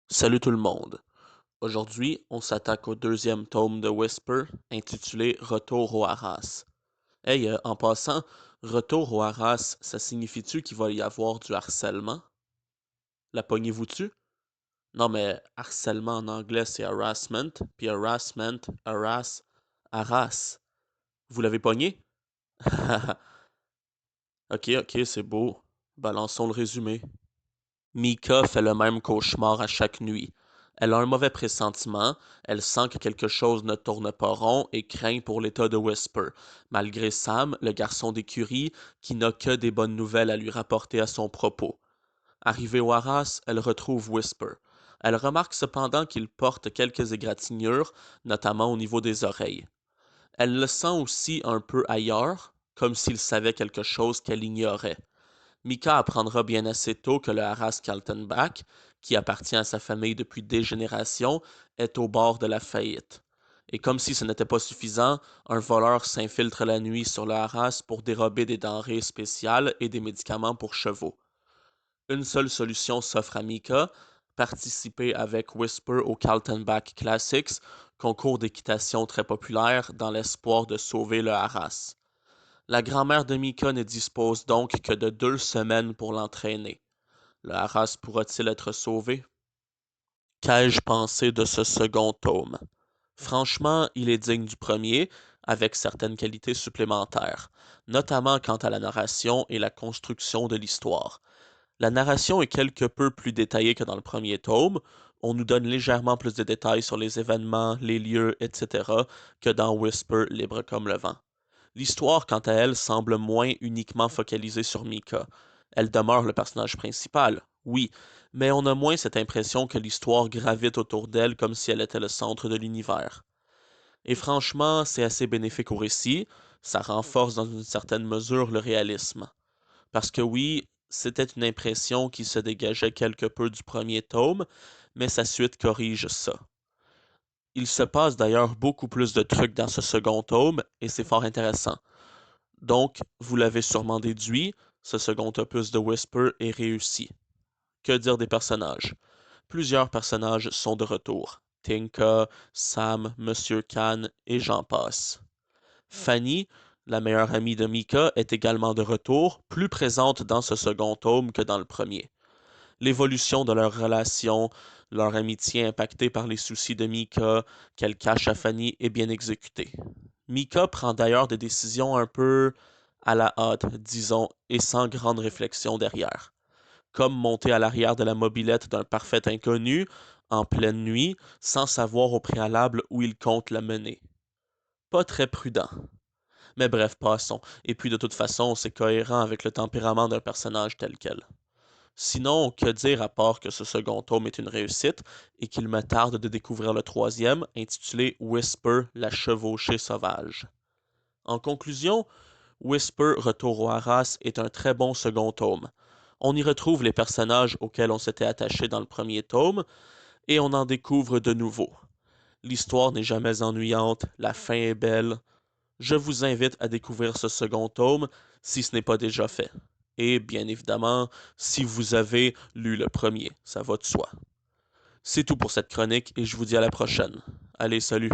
Salut tout le monde. Aujourd'hui, on s'attaque au deuxième tome de Whisper, intitulé Retour au Haras. Hey, en passant, Retour au Haras, ça signifie-tu qu'il va y avoir du harcèlement? La pognez-vous-tu? Non, mais harcèlement en anglais, c'est harassment, puis harassment, harass. Vous l'avez pogné? Ok, c'est beau. Balançons le résumé. Mika fait le même cauchemar à chaque nuit. Elle a un mauvais pressentiment, elle sent que quelque chose ne tourne pas rond et craint pour l'état de Whisper, malgré Sam, le garçon d'écurie, qui n'a que des bonnes nouvelles à lui rapporter à son propos. Arrivée au haras, elle retrouve Whisper. Elle remarque cependant qu'il porte quelques égratignures, notamment au niveau des oreilles. Elle le sent aussi un peu ailleurs, comme s'il savait quelque chose qu'elle ignorait. Mika apprendra bien assez tôt que le haras Kaltenbach, qui appartient à sa famille depuis des générations, est au bord de la faillite. Et comme si ce n'était pas suffisant, un voleur s'infiltre la nuit sur le haras pour dérober des denrées spéciales et des médicaments pour chevaux. Une seule solution s'offre à Mika, participer avec Whisper au Kaltenbach Classics, concours d'équitation très populaire dans l'espoir de sauver le haras. La grand-mère de Mika ne dispose donc que de 2 semaines pour l'entraîner. Le haras pourra-t-il être sauvé? Qu'ai-je pensé de ce second tome? Franchement, il est digne du premier, avec certaines qualités supplémentaires, notamment quant à la narration et la construction de l'histoire. La narration est quelque peu plus détaillée que dans le premier tome, on nous donne légèrement plus de détails sur les événements, les lieux, etc., que dans Whisper libre comme le vent. L'histoire, quant à elle, semble moins uniquement focalisée sur Mika. Elle demeure le personnage principal, oui, mais on a moins cette impression que l'histoire gravite autour d'elle comme si elle était le centre de l'univers. Et franchement, c'est assez bénéfique au récit, ça renforce dans une certaine mesure le réalisme. Parce que oui, c'était une impression qui se dégageait quelque peu du premier tome, mais sa suite corrige ça. Il se passe d'ailleurs beaucoup plus de trucs dans ce second tome, et c'est fort intéressant. Donc, vous l'avez sûrement déduit, ce second opus de Whisper est réussi. Que dire des personnages? Plusieurs personnages sont de retour. Tinka, Sam, Monsieur Khan et j'en passe. Fanny, la meilleure amie de Mika, est également de retour, plus présente dans ce second tome que dans le premier. L'évolution de leur relation, leur amitié impactée par les soucis de Mika, qu'elle cache à Fanny, est bien exécutée. Mika prend d'ailleurs des décisions un peu à la hâte, disons, et sans grande réflexion derrière. Comme monter à l'arrière de la mobilette d'un parfait inconnu, en pleine nuit, sans savoir au préalable où il compte la mener. Pas très prudent. Mais bref, passons. Et puis de toute façon, c'est cohérent avec le tempérament d'un personnage tel quel. Sinon, que dire à part que ce second tome est une réussite et qu'il me tarde de découvrir le troisième, intitulé Whisper, la chevauchée sauvage. En conclusion, Whisper Retour au Haras est un très bon second tome. On y retrouve les personnages auxquels on s'était attaché dans le premier tome, et on en découvre de nouveaux. L'histoire n'est jamais ennuyante, la fin est belle. Je vous invite à découvrir ce second tome si ce n'est pas déjà fait. Et bien évidemment, si vous avez lu le premier, ça va de soi. C'est tout pour cette chronique et je vous dis à la prochaine. Allez, salut!